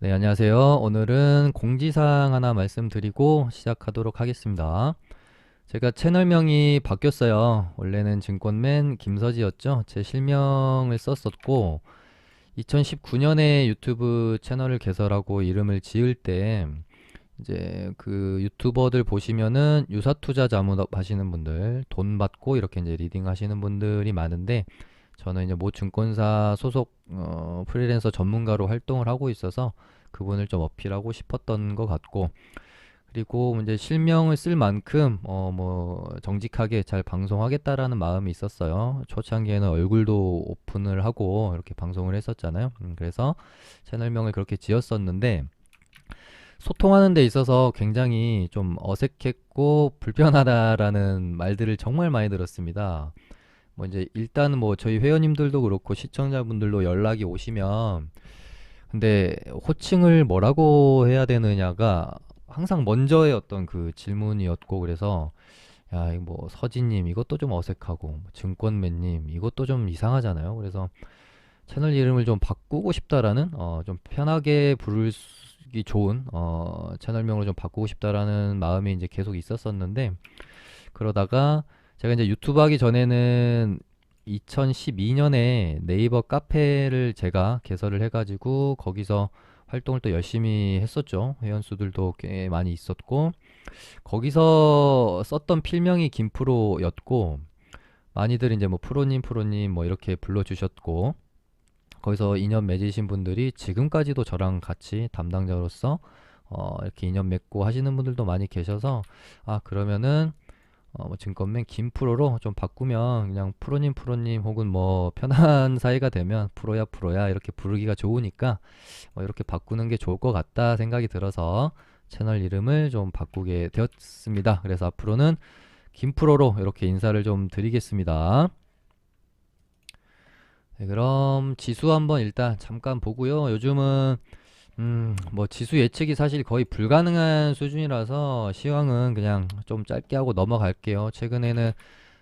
네, 안녕하세요. 오늘은 공지사항 하나 말씀드리고 시작하도록 하겠습니다. 제가 채널명이 바뀌었어요. 원래는 증권맨 김서지였죠. 제 실명을 썼었고, 2019년에 유튜브 채널을 개설하고 이름을 지을 때, 이제 그 유튜버들 보시면은 유사투자 자문 하시는 분들, 돈 받고 이렇게 이제 리딩 하시는 분들이 많은데, 저는 이제 모 증권사 소속 프리랜서 전문가로 활동을 하고 있어서 그분을 좀 어필하고 싶었던 것 같고, 그리고 이제 실명을 쓸 만큼 뭐 정직하게 잘 방송하겠다라는 마음이 있었어요. 초창기에는 얼굴도 오픈을 하고 이렇게 방송을 했었잖아요. 그래서 채널명을 그렇게 지었었는데, 소통하는 데 있어서 굉장히 좀 어색했고 불편하다라는 말들을 정말 많이 들었습니다. 뭐 이제 일단은 뭐 저희 회원님들도 그렇고 시청자분들도 연락이 오시면, 근데 호칭을 뭐라고 해야 되느냐가 항상 먼저의 어떤 그 질문이었고, 그래서 야, 이거 뭐 서진님 이것도 좀 어색하고, 뭐 증권맨님 이것도 좀 이상하잖아요. 그래서 채널 이름을 좀 바꾸고 싶다라는, 좀 편하게 부르기 좋은 채널명으로 좀 바꾸고 싶다라는 마음이 이제 계속 있었었는데, 그러다가 제가 이제 유튜브 하기 전에는 2012년에 네이버 카페를 제가 개설을 해가지고 거기서 활동을 또 열심히 했었죠. 회원수들도 꽤 많이 있었고, 거기서 썼던 필명이 김프로였고, 많이들 이제 뭐 프로님 프로님 뭐 이렇게 불러주셨고, 거기서 인연 맺으신 분들이 지금까지도 저랑 같이 담당자로서 이렇게 인연 맺고 하시는 분들도 많이 계셔서, 아 그러면은 뭐 증권맨 김프로로 좀 바꾸면 그냥 프로님 프로님 혹은 뭐 편한 사이가 되면 프로야 프로야 이렇게 부르기가 좋으니까 이렇게 바꾸는 게 좋을 것 같다 생각이 들어서 채널 이름을 좀 바꾸게 되었습니다. 그래서 앞으로는 김프로로 이렇게 인사를 좀 드리겠습니다. 네, 그럼 지수 한번 일단 잠깐 보고요. 요즘은 뭐 지수 예측이 사실 거의 불가능한 수준이라서 시황은 그냥 좀 짧게 하고 넘어갈게요. 최근에는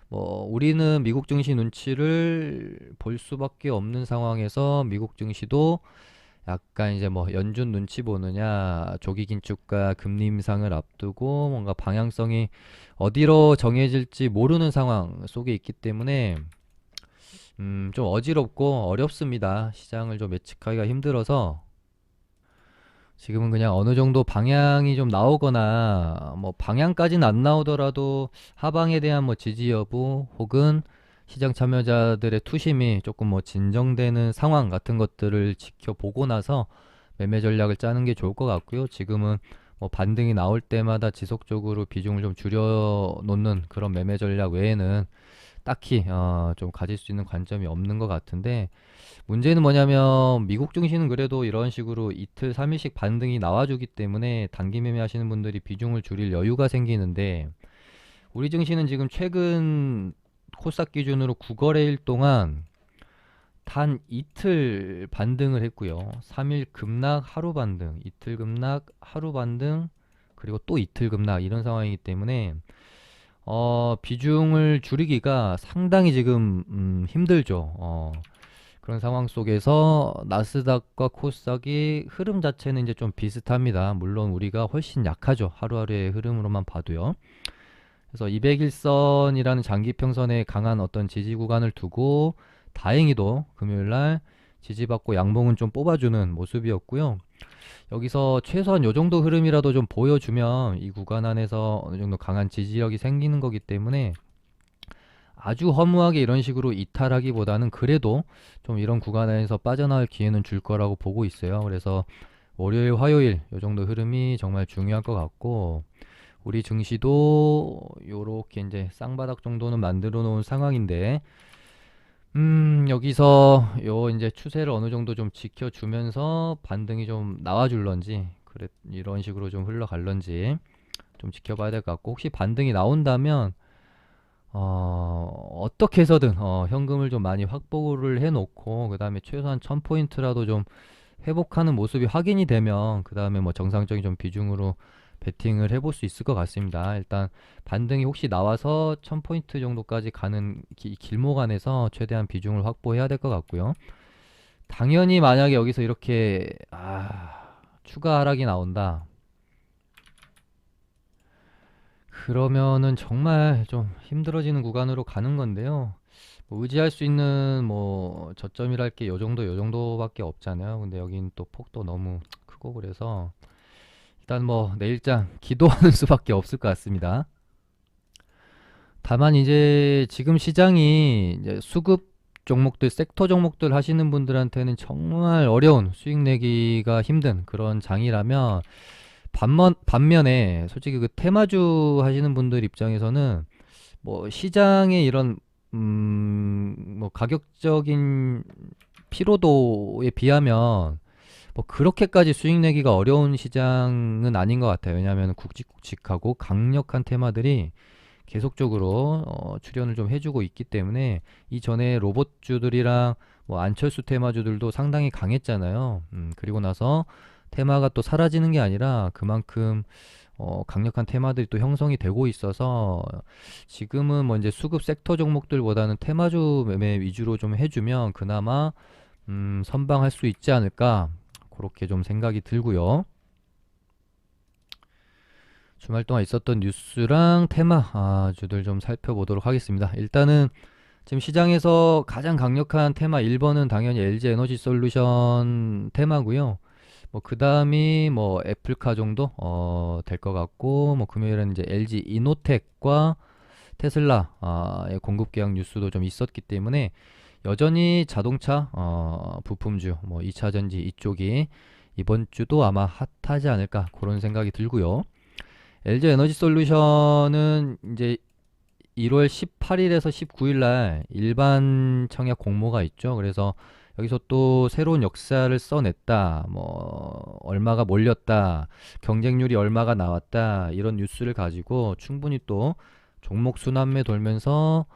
뭐 우리는 미국 증시 눈치를 볼 수밖에 없는 상황에서 미국 증시도 약간 이제 뭐 연준 눈치 보느냐, 조기 긴축과 금리 인상을 앞두고 뭔가 방향성이 어디로 정해질지 모르는 상황 속에 있기 때문에 좀 어지럽고 어렵습니다. 시장을 좀 예측하기가 힘들어서 지금은 그냥 어느 정도 방향이 좀 나오거나, 뭐 방향까지는 안 나오더라도 하방에 대한 뭐 지지 여부 혹은 시장 참여자들의 투심이 조금 뭐 진정되는 상황 같은 것들을 지켜보고 나서 매매 전략을 짜는 게 좋을 것 같고요. 지금은 뭐 반등이 나올 때마다 지속적으로 비중을 좀 줄여 놓는 그런 매매 전략 외에는 딱히 좀 가질 수 있는 관점이 없는 것 같은데, 문제는 뭐냐면 미국 증시는 그래도 이런 식으로 이틀, 3일씩 반등이 나와주기 때문에 단기 매매하시는 분들이 비중을 줄일 여유가 생기는데, 우리 증시는 지금 최근 코스닥 기준으로 9거래일 동안 단 이틀 반등을 했고요. 3일 급락 하루 반등, 이틀 급락 하루 반등, 그리고 또 이틀 급락, 이런 상황이기 때문에 비중을 줄이기가 상당히 지금 힘들죠. 그런 상황 속에서 나스닥과 코스닥이 흐름 자체는 이제 좀 비슷합니다. 물론 우리가 훨씬 약하죠. 하루하루의 흐름으로만 봐도요. 그래서 200일선이라는 장기평선에 강한 어떤 지지 구간을 두고 다행히도 금요일날 지지받고 양봉은 좀 뽑아주는 모습이었고요. 여기서 최소한 요 정도 흐름이라도 좀 보여주면 이 구간 안에서 어느 정도 강한 지지력이 생기는 거기 때문에, 아주 허무하게 이런 식으로 이탈하기보다는 그래도 좀 이런 구간에서 빠져나올 기회는 줄 거라고 보고 있어요. 그래서 월요일, 화요일 요 정도 흐름이 정말 중요할 것 같고, 우리 증시도 요렇게 이제 쌍바닥 정도는 만들어 놓은 상황인데, 여기서 요 이제 추세를 어느 정도 좀 지켜주면서 반등이 좀 나와줄런지, 그래 이런 식으로 좀 흘러갈런지 좀 지켜봐야 될 것 같고, 혹시 반등이 나온다면 어떻게 해서든 현금을 좀 많이 확보를 해놓고, 그 다음에 최소한 1000포인트라도 좀 회복하는 모습이 확인이 되면 그 다음에 뭐 정상적인 좀 비중으로 베팅을 해볼 수 있을 것 같습니다. 일단 반등이 혹시 나와서 1000포인트 정도까지 가는 길목 안에서 최대한 비중을 확보해야 될 것 같고요. 당연히 만약에 여기서 이렇게 추가 하락이 나온다. 그러면은 정말 좀 힘들어지는 구간으로 가는 건데요. 뭐 의지할 수 있는 뭐 저점이랄 게 요 정도밖에 없잖아요. 근데 여긴 또 폭도 너무 크고 그래서 일단 뭐 내일장 기도하는 수밖에 없을 것 같습니다. 다만 이제 지금 시장이 이제 수급 종목들, 섹터 종목들 하시는 분들한테는 정말 어려운 수익 내기가 힘든 그런 장이라면 반면에 솔직히 그 테마주 하시는 분들 입장에서는 뭐 시장의 이런 뭐 가격적인 피로도에 비하면 뭐 그렇게까지 수익 내기가 어려운 시장은 아닌 것 같아요. 왜냐하면 굵직굵직하고 강력한 테마들이 계속적으로 출연을 좀 해주고 있기 때문에 이전에 로봇주들이랑 뭐 안철수 테마주들도 상당히 강했잖아요. 그리고 나서 테마가 또 사라지는 게 아니라 그만큼 강력한 테마들이 또 형성이 되고 있어서 지금은 뭐 이제 수급 섹터 종목들보다는 테마주 매매 위주로 좀 해주면 그나마 선방할 수 있지 않을까 그렇게 좀 생각이 들고요. 주말 동안 있었던 뉴스랑 테마주들 좀 살펴보도록 하겠습니다. 일단은 지금 시장에서 가장 강력한 테마 1번은 당연히 LG 에너지 솔루션 테마고요. 뭐 그 다음이 뭐 애플카 정도 될 것 같고 뭐 금요일에는 이제 LG 이노텍과 테슬라의 공급 계약 뉴스도 좀 있었기 때문에 여전히 자동차 부품주 뭐 2차 전지 이쪽이 이번 주도 아마 핫하지 않을까 그런 생각이 들고요. LG 에너지 솔루션은 이제 1월 18일에서 19일 날 일반 청약 공모가 있죠. 그래서 여기서 또 새로운 역사를 써냈다. 뭐 얼마가 몰렸다. 경쟁률이 얼마가 나왔다. 이런 뉴스를 가지고 충분히 또 종목 순환매 돌면서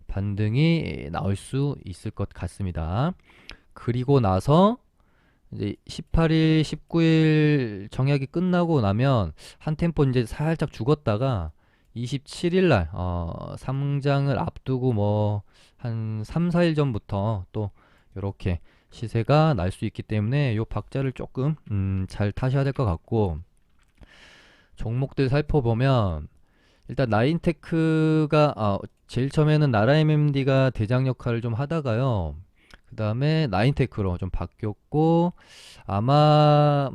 반등이 나올 수 있을 것 같습니다. 그리고 나서 이제 18일, 19일 정약이 끝나고 나면 한 템포 이제 살짝 죽었다가 27일 날 상장을 앞두고 뭐 한 3, 4일 전부터 또 이렇게 시세가 날 수 있기 때문에 요 박자를 조금 잘 타셔야 될 것 같고 종목들 살펴보면 일단 나인테크가 제일 처음에는 나라 MMD가 대장 역할을 좀 하다가요. 그 다음에 나인테크로 좀 바뀌었고 아마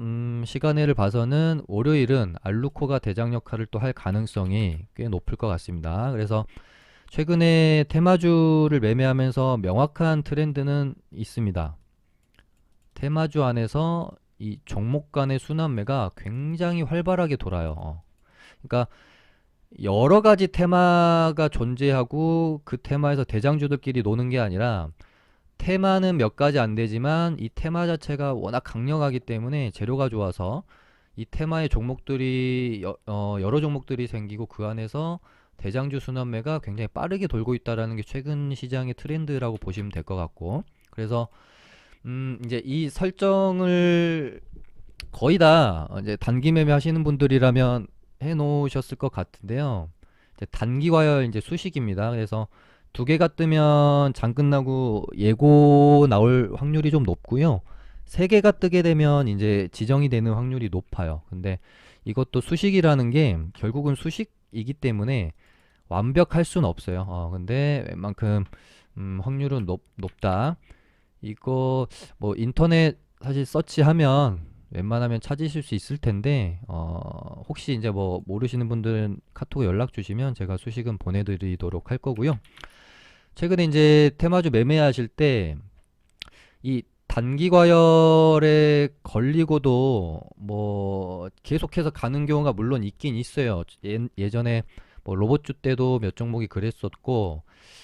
시간을 봐서는 월요일은 알루코가 대장 역할을 또 할 가능성이 꽤 높을 것 같습니다. 그래서 최근에 테마주를 매매하면서 명확한 트렌드는 있습니다. 테마주 안에서 이 종목 간의 순환매가 굉장히 활발하게 돌아요. 그러니까 여러 가지 테마가 존재하고 그 테마에서 대장주들끼리 노는 게 아니라 테마는 몇 가지 안 되지만 이 테마 자체가 워낙 강력하기 때문에 재료가 좋아서 이 테마의 종목들이 여러 종목들이 생기고 그 안에서 대장주 순환매가 굉장히 빠르게 돌고 있다라는 게 최근 시장의 트렌드라고 보시면 될 것 같고 그래서 이제 이 설정을 거의 다 이제 단기 매매 하시는 분들이라면 해 놓으셨을 것 같은데요. 이제 단기 과열 이제 수식입니다. 그래서 두 개가 뜨면 장 끝나고 예고 나올 확률이 좀 높고요. 세 개가 뜨게 되면 이제 지정이 되는 확률이 높아요. 근데 이것도 수식이라는 게 결국은 수식이기 때문에 완벽할 수는 없어요. 근데 웬만큼 확률은 높다. 이거 뭐 인터넷 사실 서치하면 웬만하면 찾으실 수 있을 텐데 혹시 이제 뭐 모르시는 분들은 카톡에 연락 주시면 제가 수식은 보내드리도록 할 거고요. 최근에 이제 테마주 매매하실 때 이 단기 과열에 걸리고도 뭐 계속해서 가는 경우가 물론 있긴 있어요. 예전에 뭐 로봇주 때도 몇 종목이 그랬었고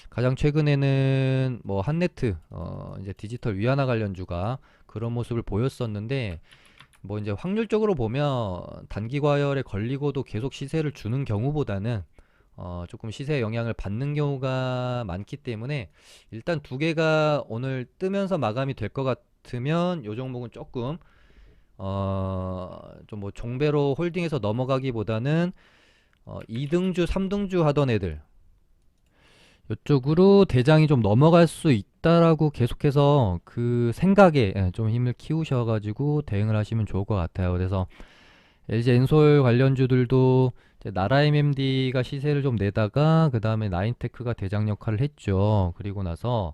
가장 최근에는 뭐 한네트 이제 디지털 위안화 관련주가 그런 모습을 보였었는데 뭐 이제 확률적으로 보면 단기 과열에 걸리고도 계속 시세를 주는 경우보다는 조금 시세에 영향을 받는 경우가 많기 때문에 일단 두 개가 오늘 뜨면서 마감이 될 것 같으면 요 종목은 조금 좀 뭐 종배로 홀딩해서 넘어가기보다는 2등주, 3등주 하던 애들 이쪽으로 대장이 좀 넘어갈 수 있다라고 계속해서 그 생각에 좀 힘을 키우셔가지고 대응을 하시면 좋을 것 같아요. 그래서 LG 엔솔 관련주들도 이제 나라 MMD가 시세를 좀 내다가 그 다음에 나인테크가 대장 역할을 했죠. 그리고 나서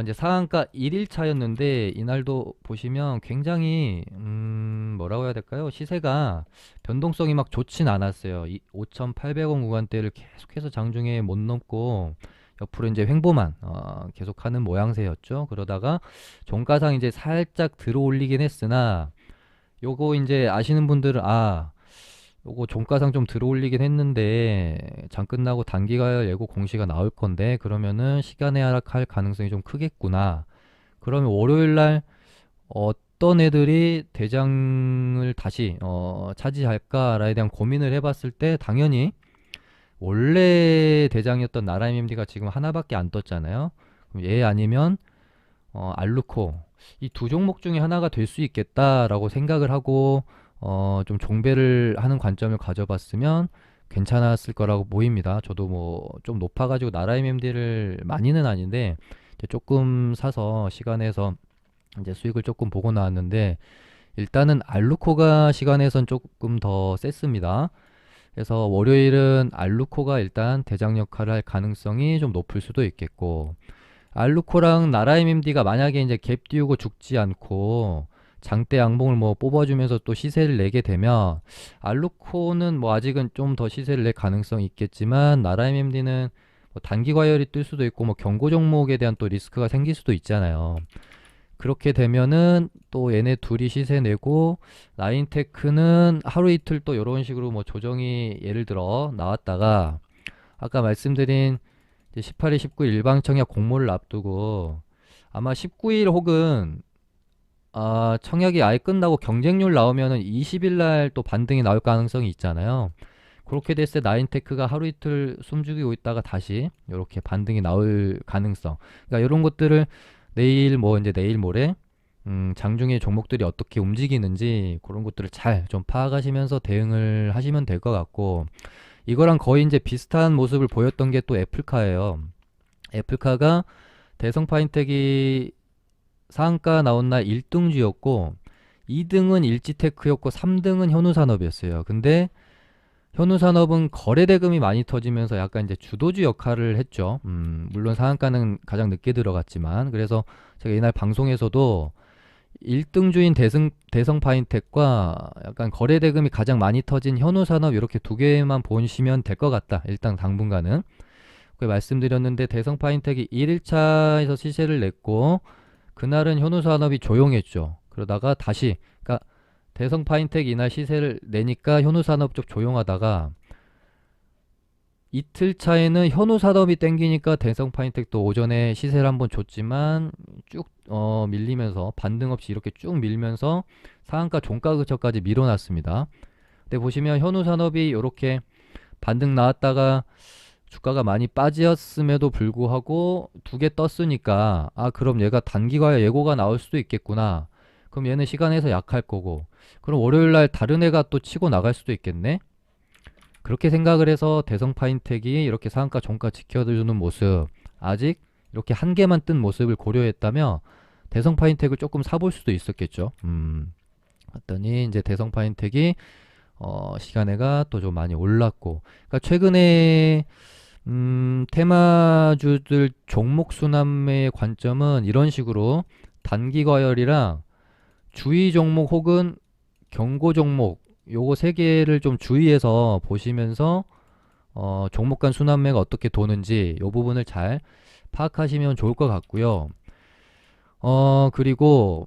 이제 상한가 1일차였는데 이날도 보시면 굉장히 뭐라고 해야 될까요? 시세가 변동성이 막 좋진 않았어요. 5,800원 구간대를 계속해서 장중에 못 넘고 옆으로 이제 횡보만 계속하는 모양새였죠. 그러다가 종가상 이제 살짝 들어 올리긴 했으나 요거 이제 아시는 분들은 요거 종가상 좀 들어올리긴 했는데 장 끝나고 단기가열 예고 공시가 나올 건데 그러면은 시간에 하락할 가능성이 좀 크겠구나. 그러면 월요일 날 어떤 애들이 대장을 다시 차지할까에 대한 고민을 해봤을 때 당연히 원래 대장이었던 나라 MMD가 지금 하나밖에 안 떴잖아요. 그럼 얘 아니면 알루코 이 두 종목 중에 하나가 될 수 있겠다라고 생각을 하고 좀 종배를 하는 관점을 가져봤으면 괜찮았을 거라고 보입니다. 저도 뭐 좀 높아가지고 나라 MMD를 많이는 아닌데 이제 조금 사서 시간에서 이제 수익을 조금 보고 나왔는데 일단은 알루코가 시간에선 조금 더 셌습니다. 그래서 월요일은 알루코가 일단 대장 역할을 할 가능성이 좀 높을 수도 있겠고 알루코랑 나라 MMD가 만약에 이제 갭 띄우고 죽지 않고 장대 양봉을 뭐 뽑아주면서 또 시세를 내게 되면 알루코는 뭐 아직은 좀 더 시세를 낼 가능성이 있겠지만 나라 MMD는 뭐 단기 과열이 뜰 수도 있고 뭐 경고 종목에 대한 또 리스크가 생길 수도 있잖아요. 그렇게 되면은 또 얘네 둘이 시세 내고 라인테크는 하루 이틀 또 이런 식으로 뭐 조정이 예를 들어 나왔다가 아까 말씀드린 18일, 19일 일방청약 공모를 앞두고 아마 19일 혹은 청약이 아예 끝나고 경쟁률 나오면은 20일 날 또 반등이 나올 가능성이 있잖아요. 그렇게 됐을 때 나인테크가 하루 이틀 숨죽이고 있다가 다시 이렇게 반등이 나올 가능성. 그러니까 이런 것들을 내일 뭐 이제 내일 모레 장중에 종목들이 어떻게 움직이는지 그런 것들을 잘 좀 파악하시면서 대응을 하시면 될 것 같고 이거랑 거의 이제 비슷한 모습을 보였던 게 또 애플카예요. 애플카가 대성 파인텍이 상한가 나온 날 1등주였고 2등은 일지테크였고 3등은 현우산업이었어요. 근데 현우산업은 거래대금이 많이 터지면서 약간 이제 주도주 역할을 했죠. 물론 상한가는 가장 늦게 들어갔지만 그래서 제가 이날 방송에서도 1등주인 대성 파인텍과 약간 거래대금이 가장 많이 터진 현우산업 이렇게 두 개만 보시면 될 것 같다. 일단 당분간은. 그렇게 말씀드렸는데 대성 파인텍이 1일차에서 시세를 냈고 그날은 현우산업이 조용했죠. 그러다가 다시 그러니까 대성 파인텍 이날 시세를 내니까 현우산업 쪽 조용하다가 이틀 차에는 현우산업이 땡기니까 대성 파인텍도 오전에 시세를 한번 줬지만 쭉 밀리면서 반등 없이 이렇게 쭉 밀면서 상한가 종가 근처까지 밀어놨습니다. 근데 보시면 현우산업이 이렇게 반등 나왔다가 주가가 많이 빠졌음에도 불구하고 두 개 떴으니까 그럼 얘가 단기과열 예고가 나올 수도 있겠구나. 그럼 얘는 시간에서 약할 거고 그럼 월요일날 다른 애가 또 치고 나갈 수도 있겠네. 그렇게 생각을 해서 대성 파인텍이 이렇게 상한가 종가 지켜주는 모습 아직 이렇게 한 개만 뜬 모습을 고려했다면 대성 파인텍을 조금 사볼 수도 있었겠죠. 봤더니 이제 대성 파인텍이 시간에가 또 좀 많이 올랐고 그러니까 최근에 테마주들 종목 순환매의 관점은 이런 식으로 단기 과열이랑 주의 종목 혹은 경고 종목 요거 세 개를 좀 주의해서 보시면서 종목 간 순환매가 어떻게 도는지 요 부분을 잘 파악하시면 좋을 것 같고요. 그리고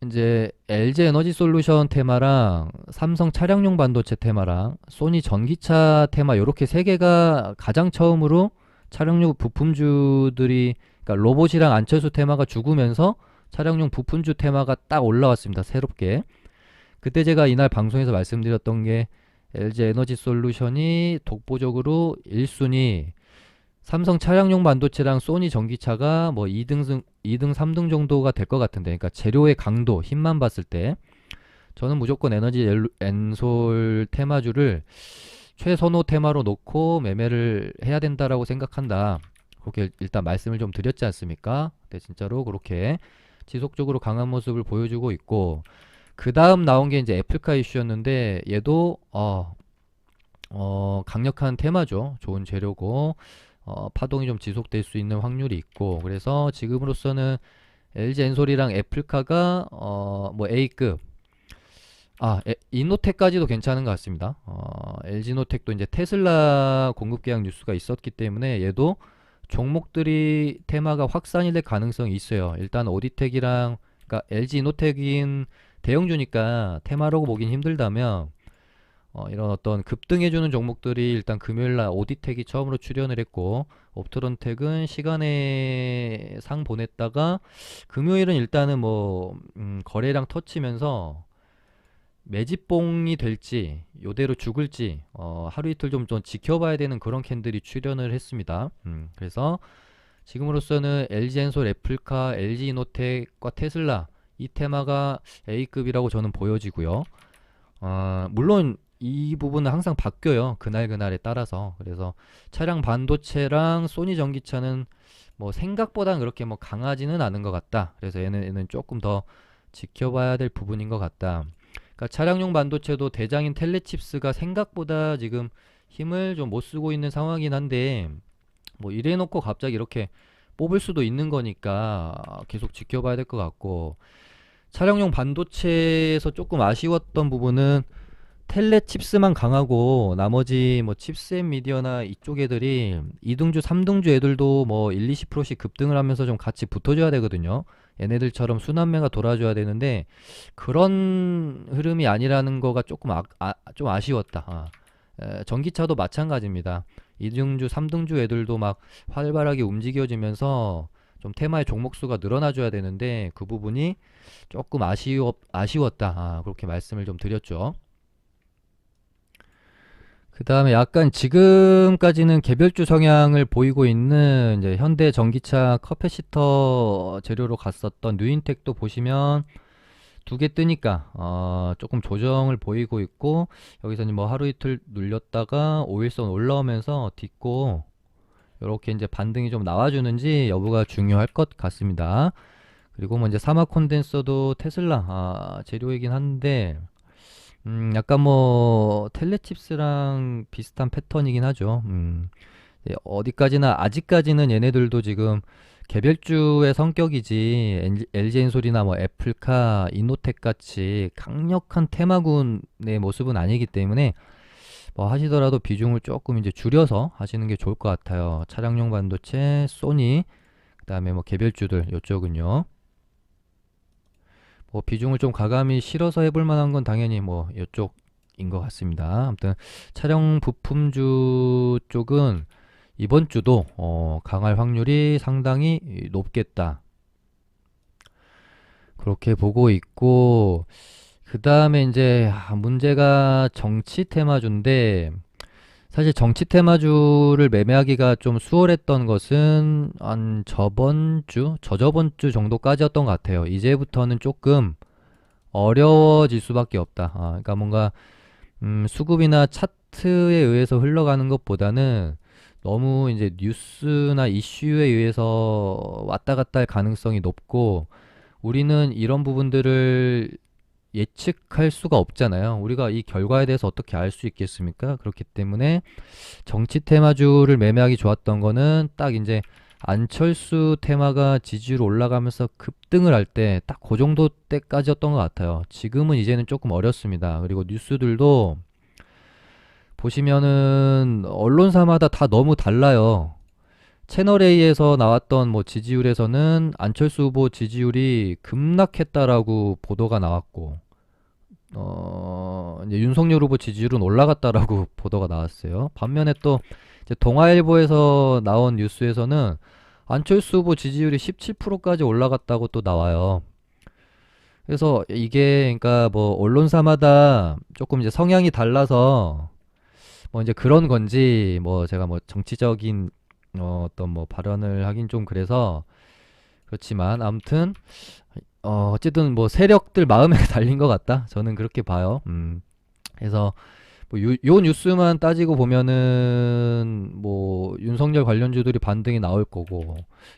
이제 LG 에너지 솔루션 테마랑 삼성 차량용 반도체 테마랑 소니 전기차 테마 요렇게 세 개가 가장 처음으로 차량용 부품주들이 그러니까 로봇이랑 안철수 테마가 죽으면서 차량용 부품주 테마가 딱 올라왔습니다. 새롭게. 그때 제가 이날 방송에서 말씀드렸던 게 LG 에너지 솔루션이 독보적으로 1순위 삼성 차량용 반도체랑 소니 전기차가 뭐 2등, 3등 정도가 될 것 같은데, 그러니까 재료의 강도, 힘만 봤을 때, 저는 무조건 에너지 엔솔 테마주를 최선호 테마로 놓고 매매를 해야 된다라고 생각한다. 그렇게 일단 말씀을 좀 드렸지 않습니까? 근데 진짜로 그렇게 지속적으로 강한 모습을 보여주고 있고, 그 다음 나온 게 이제 애플카 이슈였는데, 얘도 강력한 테마죠. 좋은 재료고, 파동이 좀 지속될 수 있는 확률이 있고, 그래서 지금으로서는 LG 엔솔이랑 애플카가 뭐 A급, 이노텍까지도 괜찮은 것 같습니다. LG노텍도 이제 테슬라 공급 계약 뉴스가 있었기 때문에 얘도 종목들이 테마가 확산이 될 가능성이 있어요. 일단 오디텍이랑, 그러니까 LG 이노텍인 대형주니까 테마라고 보긴 힘들다면, 이런 어떤 급등해주는 종목들이 일단 금요일날 오디텍이 처음으로 출연을 했고, 옵트론텍은 시간에 상 보냈다가 금요일은 일단은 뭐 거래량 터치면서 매집봉이 될지 요대로 죽을지 하루 이틀 좀 지켜봐야 되는 그런 캔들이 출현을 했습니다. 그래서 지금으로서는 LG엔솔, 애플카, LG이노텍과 테슬라 이 테마가 A급이라고 저는 보여지고요. 물론 이 부분은 항상 바뀌어요. 그날에 따라서. 그래서 차량 반도체랑 소니 전기차는 뭐 생각보다 그렇게 뭐 강하지는 않은 것 같다. 그래서 얘는 조금 더 지켜봐야 될 부분인 것 같다. 그러니까 차량용 반도체도 대장인 텔레칩스가 생각보다 지금 힘을 좀 못 쓰고 있는 상황이긴 한데, 뭐 이래놓고 갑자기 이렇게 뽑을 수도 있는 거니까 계속 지켜봐야 될 것 같고, 차량용 반도체에서 조금 아쉬웠던 부분은 텔레 칩스만 강하고 나머지 뭐 칩셋 미디어나 이쪽 애들이 2등주, 3등주 애들도 뭐 1, 20%씩 급등을 하면서 좀 같이 붙어줘야 되거든요. 얘네들처럼 순환매가 돌아줘야 되는데 그런 흐름이 아니라는 거가 조금 좀 아쉬웠다. 전기차도 마찬가지입니다. 2등주, 3등주 애들도 막 활발하게 움직여지면서 좀 테마의 종목 수가 늘어나줘야 되는데 그 부분이 조금 아쉬웠다. 그렇게 말씀을 좀 드렸죠. 그 다음에 약간 지금까지는 개별주 성향을 보이고 있는 이제 현대 전기차 커패시터 재료로 갔었던 뉴인텍도 보시면 두 개 뜨니까 조금 조정을 보이고 있고, 여기서는 뭐 하루 이틀 눌렸다가 5일선 올라오면서 딛고 이렇게 이제 반등이 좀 나와주는지 여부가 중요할 것 같습니다. 그리고 뭐 이제 사막 콘덴서도 테슬라 재료이긴 한데 약간 뭐 텔레칩스랑 비슷한 패턴이긴 하죠. 예, 어디까지나 아직까지는 얘네들도 지금 개별주의 성격이지 LG엔솔이나 뭐 애플카, 이노텍 같이 강력한 테마군의 모습은 아니기 때문에 뭐 하시더라도 비중을 조금 이제 줄여서 하시는 게 좋을 것 같아요. 차량용 반도체, 소니, 그다음에 뭐 개별주들 요쪽은요. 뭐 비중을 좀 가감히 실어서 해볼 만한 건 당연히 뭐 이쪽인 것 같습니다. 아무튼 차량 부품주 쪽은 이번 주도 강할 확률이 상당히 높겠다. 그렇게 보고 있고, 그 다음에 이제 문제가 정치 테마주인데, 사실 정치 테마주를 매매하기가 좀 수월했던 것은 한 저번 주, 저저번 주 정도까지였던 것 같아요. 이제부터는 조금 어려워질 수밖에 없다. 그러니까 뭔가 수급이나 차트에 의해서 흘러가는 것보다는 너무 이제 뉴스나 이슈에 의해서 왔다 갔다 할 가능성이 높고, 우리는 이런 부분들을 예측할 수가 없잖아요. 우리가 이 결과에 대해서 어떻게 알 수 있겠습니까? 그렇기 때문에 정치 테마주를 매매하기 좋았던 거는 딱 이제 안철수 테마가 지지율 올라가면서 급등을 할 때 딱 그 정도 때까지였던 것 같아요. 지금은 이제는 조금 어렵습니다. 그리고 뉴스들도 보시면은 언론사마다 다 너무 달라요. 채널 A에서 나왔던 뭐 지지율에서는 안철수 후보 지지율이 급락했다라고 보도가 나왔고, 이제 윤석열 후보 지지율은 올라갔다라고 보도가 나왔어요. 반면에 또 이제 동아일보에서 나온 뉴스에서는 안철수 후보 지지율이 17%까지 올라갔다고 또 나와요. 그래서 이게 그러니까 뭐 언론사마다 조금 이제 성향이 달라서 뭐 이제 그런 건지, 뭐 제가 뭐 정치적인 어떤 뭐 발언을 하긴 좀 그래서 그렇지만 아무튼 어쨌든 뭐 세력들 마음에 달린 것 같다. 저는 그렇게 봐요. 그래서 뭐 요 뉴스만 따지고 보면은 뭐 윤석열 관련주들이 반등이 나올 거고,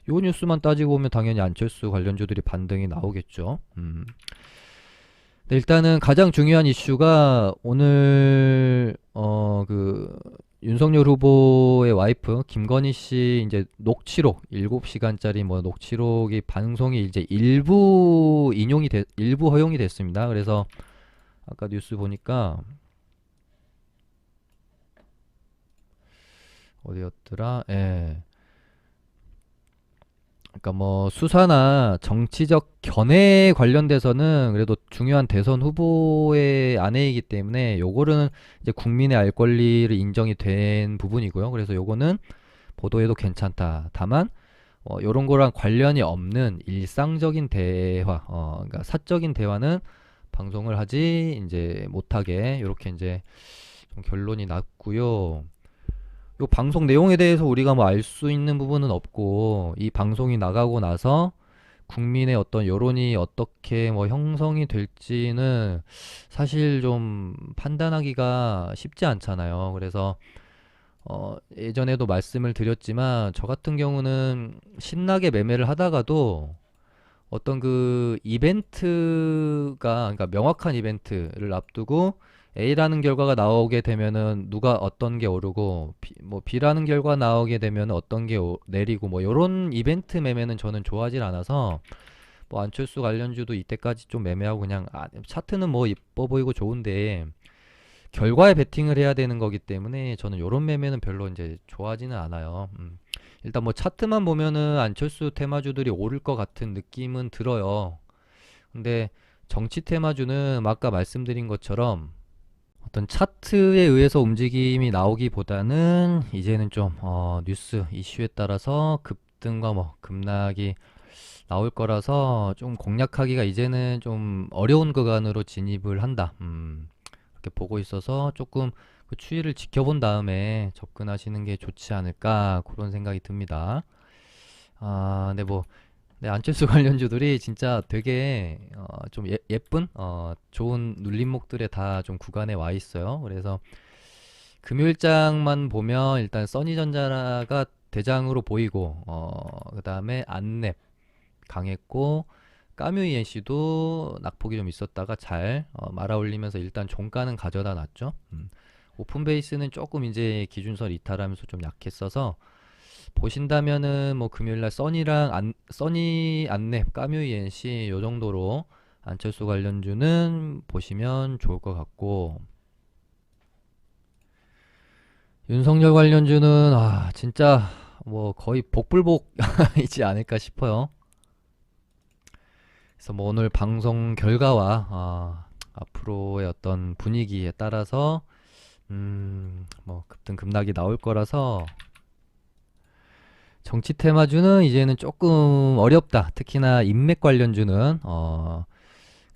요 뉴스만 따지고 보면 당연히 안철수 관련주들이 반등이 나오겠죠. 네, 일단은 가장 중요한 이슈가 오늘 그 윤석열 후보의 와이프 김건희 씨 이제 녹취록 7시간짜리 뭐 녹취록이 방송이 이제 일부 허용이 됐습니다. 그래서 아까 뉴스 보니까 어디였더라? 예. 그러니까 뭐 수사나 정치적 견해 관련돼서는 그래도 중요한 대선 후보의 아내이기 때문에 요거는 이제 국민의 알 권리를 인정이 된 부분이고요. 그래서 요거는 보도해도 괜찮다. 다만 요런 거랑 관련이 없는 일상적인 대화, 그러니까 사적인 대화는 방송을 하지 이제 못하게 요렇게 이제 좀 결론이 났고요. 요 방송 내용에 대해서 우리가 뭐 알 수 있는 부분은 없고, 이 방송이 나가고 나서 국민의 어떤 여론이 어떻게 뭐 형성이 될지는 사실 좀 판단하기가 쉽지 않잖아요. 그래서 예전에도 말씀을 드렸지만 저 같은 경우는 신나게 매매를 하다가도 어떤 그 이벤트가, 그러니까 명확한 이벤트를 앞두고 A라는 결과가 나오게 되면은 누가 어떤 게 오르고 뭐 B라는 결과 나오게 되면 어떤 게 내리고 뭐 요런 이벤트 매매는 저는 좋아하질 않아서, 뭐 안철수 관련주도 이때까지 좀 매매하고 그냥 차트는 뭐 이뻐 보이고 좋은데 결과에 베팅을 해야 되는 거기 때문에 저는 요런 매매는 별로 이제 좋아하지는 않아요. 일단 뭐 차트만 보면은 안철수 테마주들이 오를 것 같은 느낌은 들어요. 근데 정치 테마주는 아까 말씀드린 것처럼 어떤 차트에 의해서 움직임이 나오기보다는 이제는 좀 뉴스 이슈에 따라서 급등과 뭐 급락이 나올 거라서 좀 공략하기가 이제는 좀 어려운 구간으로 진입을 한다. 이렇게 보고 있어서 조금 그 추이를 지켜본 다음에 접근하시는 게 좋지 않을까 그런 생각이 듭니다. 근데 뭐 네, 안철수 관련주들이 진짜 되게 좀 예쁜 좋은 눌림목들에 다 좀 구간에 와 있어요. 그래서 금요일장만 보면 일단 써니전자가 대장으로 보이고, 그다음에 안랩 강했고, 까뮤이엔씨도 낙폭이 좀 있었다가 잘 말아올리면서 일단 종가는 가져다 놨죠. 오픈베이스는 조금 이제 기준선 이탈하면서 좀 약했어서 보신다면은 뭐 금요일날 써니 안랩 까뮤이엔씨 요 정도로 안철수 관련주는 보시면 좋을 것 같고, 윤석열 관련주는 진짜 뭐 거의 복불복이지 않을까 싶어요. 그래서 뭐 오늘 방송 결과와 앞으로의 어떤 분위기에 따라서 뭐 급등 급락이 나올 거라서 정치 테마주는 이제는 조금 어렵다. 특히나 인맥 관련주는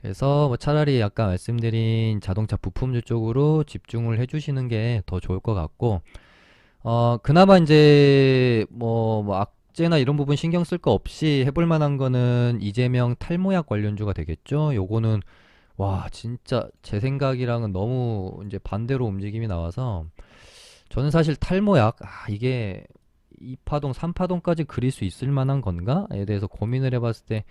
그래서 뭐 차라리 아까 말씀드린 자동차 부품주 쪽으로 집중을 해주시는 게 더 좋을 것 같고, 그나마 이제 뭐 악재나 이런 부분 신경 쓸 거 없이 해볼 만한 거는 이재명 탈모약 관련주가 되겠죠. 요거는 와 진짜 제 생각이랑은 너무 이제 반대로 움직임이 나와서, 저는 사실 탈모약 이게 2파동 3파동까지 그릴 수 있을 만한 건가에 대해서 고민을 해봤을 때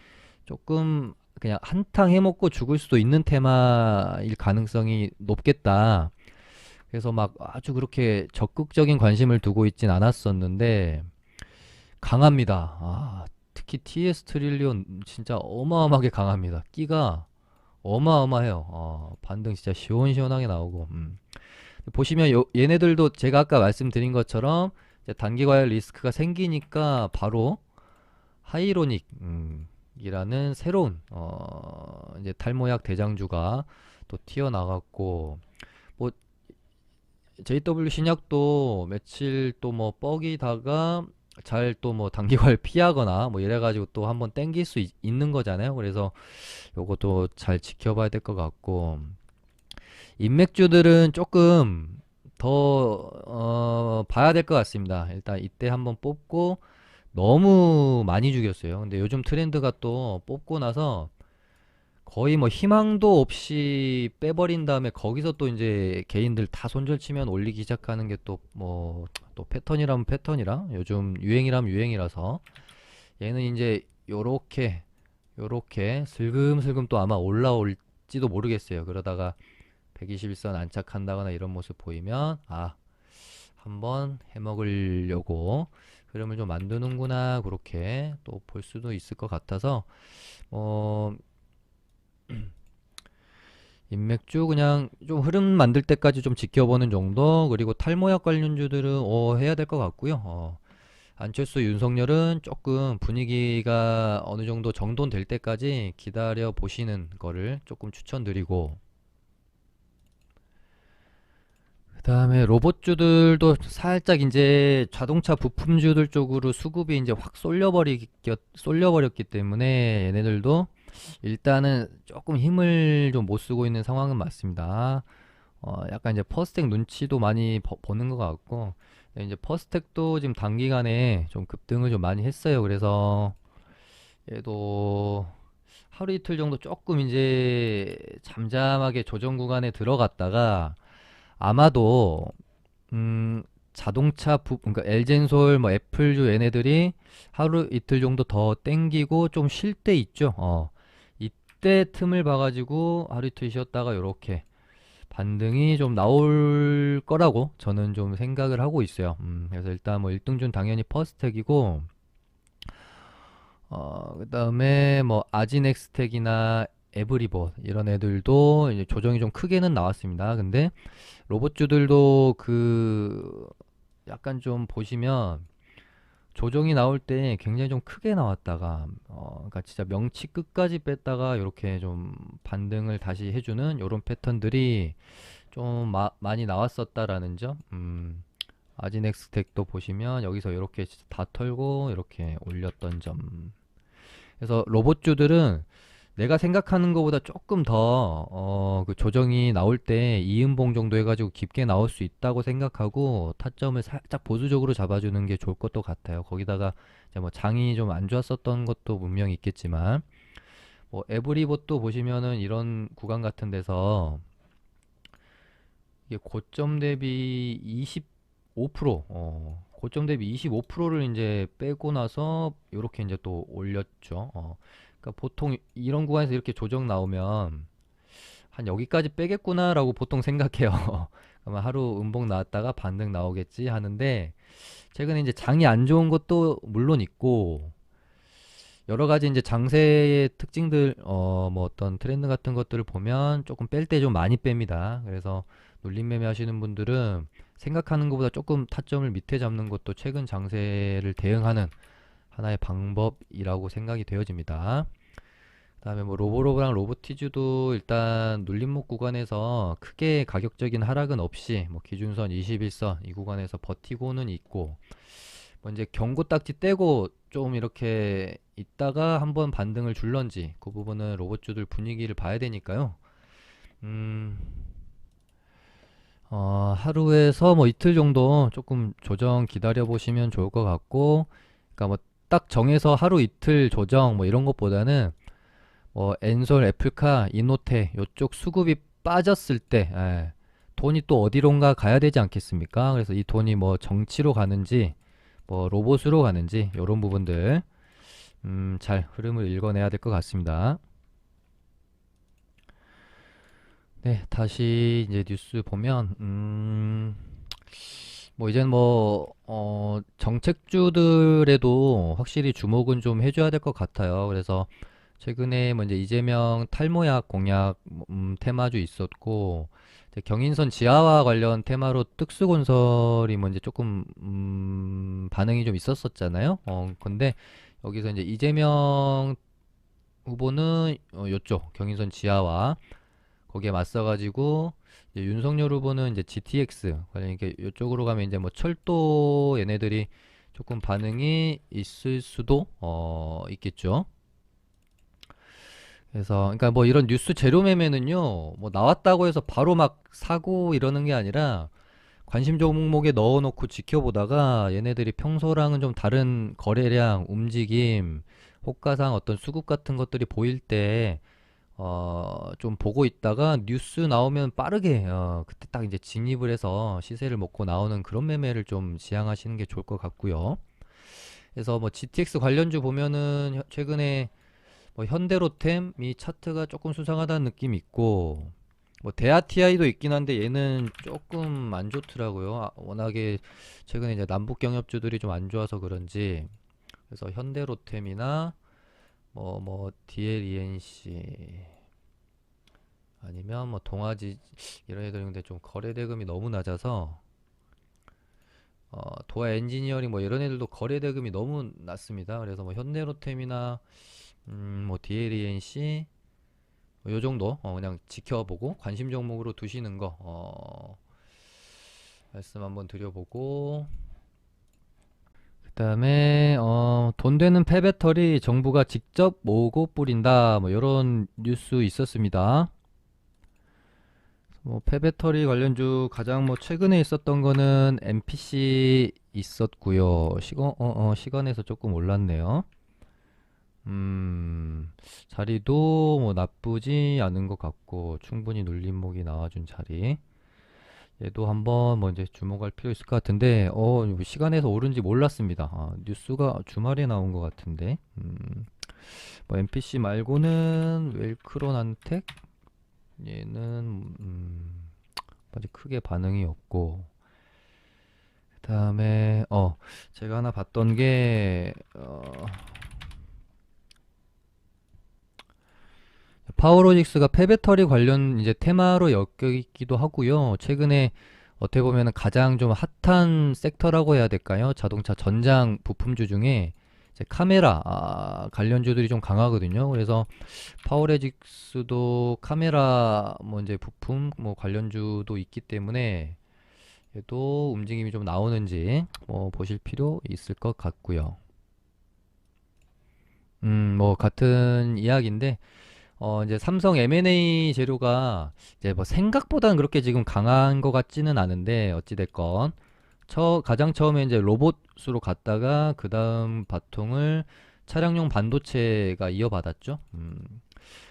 조금 그냥 한탕 해먹고 죽을 수도 있는 테마일 가능성이 높겠다. 그래서 막 아주 그렇게 적극적인 관심을 두고 있진 않았었는데 강합니다. 특히 TS 트릴리온 진짜 어마어마하게 강합니다. 끼가 어마어마해요. 반등 진짜 시원시원하게 나오고. 보시면 얘네들도 제가 아까 말씀드린 것처럼 이제 단기 과열 리스크가 생기니까 바로 하이로닉 이라는 새로운 이제 탈모약 대장주가 또 튀어나갔고, 뭐 JW 신약도 며칠 또 뭐 뻐기다가 잘 또 뭐 단기과열 피하거나 뭐 이래가지고 또 한번 땡길 수 있는 거잖아요. 그래서 요것도 잘 지켜봐야 될 것 같고, 인맥주들은 조금 더 봐야 될 것 같습니다. 일단 이때 한번 뽑고 너무 많이 죽였어요. 근데 요즘 트렌드가 또 뽑고 나서 거의 뭐 희망도 없이 빼버린 다음에 거기서 또 이제 개인들 다 손절치면 올리기 시작하는 게 또 뭐 또 패턴이라면 패턴이라 요즘 유행이라면 유행이라서 얘는 이제 요렇게 슬금슬금 또 아마 올라올지도 모르겠어요. 그러다가 121선 안착한다거나 이런 모습 보이면 아, 한번 해먹으려고 흐름을 좀 만드는구나, 그렇게 또 볼 수도 있을 것 같아서 어 인맥주 그냥 좀 흐름 만들 때까지 좀 지켜보는 정도. 그리고 탈모약 관련주들은 해야 될 것 같고요. 안철수, 윤석열은 조금 분위기가 어느 정도 정돈될 때까지 기다려 보시는 거를 조금 추천드리고, 그다음에 로봇주들도 살짝 이제 자동차 부품주들 쪽으로 수급이 이제 확 쏠려버렸기 때문에 얘네들도 일단은 조금 힘을 좀 못 쓰고 있는 상황은 맞습니다. 약간 이제 퍼스텍 눈치도 많이 보는 것 같고, 이제 퍼스텍도 지금 단기간에 좀 급등을 좀 많이 했어요. 그래서 얘도 하루 이틀 정도 조금 이제 잠잠하게 조정 구간에 들어갔다가 아마도 그러니까 엘젠솔, 뭐 애플주 얘네들이 하루 이틀 정도 더 땡기고 좀 쉴 때 있죠. 이때 틈을 봐가지고 하루 이틀 쉬었다가 요렇게 반등이 좀 나올 거라고 저는 좀 생각을 하고 있어요. 그래서 일단 뭐 1등준 당연히 퍼스텍이고, 그다음에 뭐 아지넥스텍이나 에브리봇 이런 애들도 이제 조정이 좀 크게는 나왔습니다. 근데 로봇주들도 그 약간 좀 보시면 조정이 나올 때 굉장히 좀 크게 나왔다가 그러니까 진짜 명치 끝까지 뺐다가 이렇게 좀 반등을 다시 해주는 이런 패턴들이 좀 많이 나왔었다라는 점. 아지넥스텍도 보시면 여기서 이렇게 다 털고 이렇게 올렸던 점. 그래서 로봇주들은 내가 생각하는 것보다 조금 더, 그 조정이 나올 때 이음봉 정도 해가지고 깊게 나올 수 있다고 생각하고 타점을 살짝 보수적으로 잡아주는 게 좋을 것도 같아요. 거기다가 이제 뭐 장이 좀 안 좋았었던 것도 분명히 있겠지만, 뭐 에브리봇도 보시면은 이런 구간 같은 데서 이게 고점 대비 25%, 고점 대비 25%를 이제 빼고 나서 이렇게 이제 또 올렸죠. 그러니까 보통 이런 구간에서 이렇게 조정 나오면 한 여기까지 빼겠구나라고 보통 생각해요. 그러면 하루 음봉 나왔다가 반등 나오겠지 하는데, 최근에 이제 장이 안 좋은 것도 물론 있고 여러 가지 이제 장세의 특징들, 뭐 어떤 트렌드 같은 것들을 보면 조금 뺄 때 좀 많이 뺍니다. 그래서 눌림 매매 하시는 분들은 생각하는 것보다 조금 타점을 밑에 잡는 것도 최근 장세를 대응하는 하나의 방법이라고 생각이 되어집니다. 그다음에 뭐 로보로브랑 로보티즈도 일단 눌림목 구간에서 크게 가격적인 하락은 없이 뭐 기준선 21선 이 구간에서 버티고는 있고, 뭐 이제 경고 딱지 떼고 좀 이렇게 있다가 한번 반등을 줄런지 그 부분은 로봇주들 분위기를 봐야 되니까요. 음, 하루에서 뭐 이틀 정도 조금 조정 기다려 보시면 좋을 것 같고, 그러니까 뭐 딱 정해서 하루 이틀 조정 뭐 이런 것보다는 뭐 엔솔, 애플카, 이노테 요쪽 수급이 빠졌을 때, 돈이 또 어디론가 가야 되지 않겠습니까? 그래서 이 돈이 뭐 정치로 가는지 뭐 로봇으로 가는지 이런 부분들 잘 흐름을 읽어내야 될 것 같습니다. 네, 다시 이제 뉴스 보면 뭐 이제는 뭐 정책주들에도 확실히 주목은 좀 해줘야 될 것 같아요. 그래서 최근에 뭐 이제 이재명 탈모약 공약 테마주 있었고, 이제 경인선 지하화 관련 테마로 특수건설이 뭐 이제 조금 반응이 좀 있었었잖아요. 근데 여기서 이제 이재명 후보는 요쪽 경인선 지하화 거기에 맞서가지고, 이제 윤석열 후보는 이제 GTX 그러니까 이쪽으로 가면 이제 뭐 철도 얘네들이 조금 반응이 있을 수도 있겠죠. 그래서 그러니까 뭐 이런 뉴스 재료 매매는요, 뭐 나왔다고 해서 바로 막 사고 이러는 게 아니라 관심 종목에 넣어놓고 지켜보다가 얘네들이 평소랑은 좀 다른 거래량, 움직임, 호가상 어떤 수급 같은 것들이 보일 때 좀 보고 있다가 뉴스 나오면 빠르게 그때 딱 이제 진입을 해서 시세를 먹고 나오는 그런 매매를 좀 지향하시는 게 좋을 것 같고요. 그래서 뭐 GTX 관련주 보면은 최근에 뭐 현대로템이 차트가 조금 수상하다는 느낌이 있고, 뭐 대하 TI도 있긴 한데 얘는 조금 안 좋더라고요. 워낙에 최근에 이제 남북 경협주들이 좀 안 좋아서 그런지. 그래서 현대로템이나 뭐 DLENC 아니면 뭐 동아지 이런 애들인데 좀 거래 대금이 너무 낮아서 도화 엔지니어링 뭐 이런 애들도 거래 대금이 너무 낮습니다. 그래서 뭐 현대로템이나 뭐 DLENC 요 정도 그냥 지켜보고 관심 종목으로 두시는 거 말씀 한번 드려보고, 그다음에 돈 되는 폐배터리 정부가 직접 모으고 뿌린다 뭐 이런 뉴스 있었습니다. 뭐 폐배터리 관련주 가장 뭐 최근에 있었던 거는 MPC 있었고요. 시간에서 조금 올랐네요. 자리도 뭐 나쁘지 않은 것 같고 충분히 눌림목이 나와준 자리. 얘도 한번 뭐 이제 주목할 필요 있을 것 같은데 시간에서 오른지 몰랐습니다. 뉴스가 주말에 나온 것 같은데. 뭐 MPC 말고는 웰크론한텍 얘는 아직 크게 반응이 없고, 그다음에 제가 하나 봤던 게 파워로직스가 폐배터리 관련 이제 테마로 엮이기도 하고요. 최근에 어떻게 보면 가장 좀 핫한 섹터라고 해야 될까요? 자동차 전장 부품주 중에 이제 카메라 관련주들이 좀 강하거든요. 그래서 파워로직스도 카메라 뭐 이제 부품 뭐 관련주도 있기 때문에 얘도 움직임이 좀 나오는지 뭐 보실 필요 있을 것 같고요. 뭐 같은 이야기인데 이제 삼성 M&A 재료가 이제 뭐 생각보다는 그렇게 지금 강한 것 같지는 않은데 어찌됐건 가장 처음에 이제 로봇으로 갔다가 그 다음 바통을 차량용 반도체가 이어받았죠.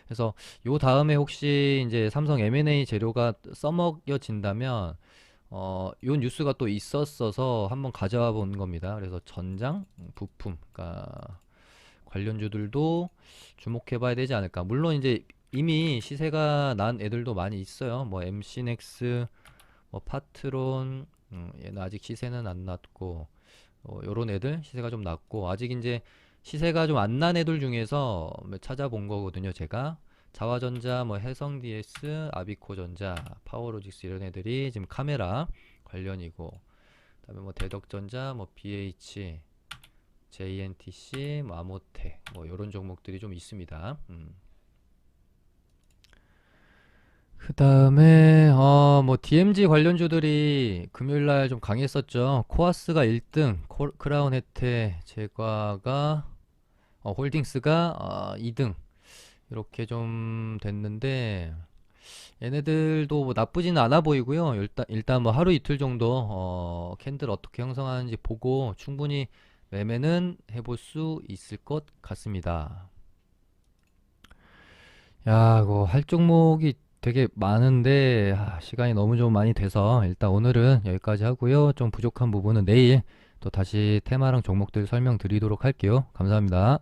그래서 요 다음에 혹시 이제 삼성 M&A 재료가 써먹여진다면 요 뉴스가 또 있었어서 한번 가져와 본 겁니다. 그래서 전장 부품, 그러니까 관련주들도 주목해 봐야 되지 않을까. 물론 이제 이미 시세가 난 애들도 많이 있어요. 뭐 MC넥스, 뭐 파트론, 얘는 아직 시세는 안 났고, 요런 애들 시세가 좀 낮고, 아직 이제 시세가 좀 안 난 애들 중에서 뭐 찾아본 거거든요, 제가. 자화전자, 뭐 해성 DS, 아비코전자, 파워로직스 이런 애들이 지금 카메라 관련이고, 그다음에 뭐 대덕전자, 뭐 BH, JNTC, 뭐 아모텍, 뭐 이런 종목들이 좀 있습니다. 그 다음에 뭐 DMG 관련주들이 금요일날 좀 강했었죠. 코아스가 1등, 크라운 혜태, 제과가 홀딩스가 2등 이렇게 좀 됐는데, 얘네들도 뭐 나쁘지는 않아 보이고요. 일단 뭐 하루 이틀 정도 캔들 어떻게 형성하는지 보고 충분히 매매는 해볼 수 있을 것 같습니다. 야, 이거 할 종목이 되게 많은데 시간이 너무 좀 많이 돼서 일단 오늘은 여기까지 하고요. 좀 부족한 부분은 내일 또 다시 테마랑 종목들 설명드리도록 할게요. 감사합니다.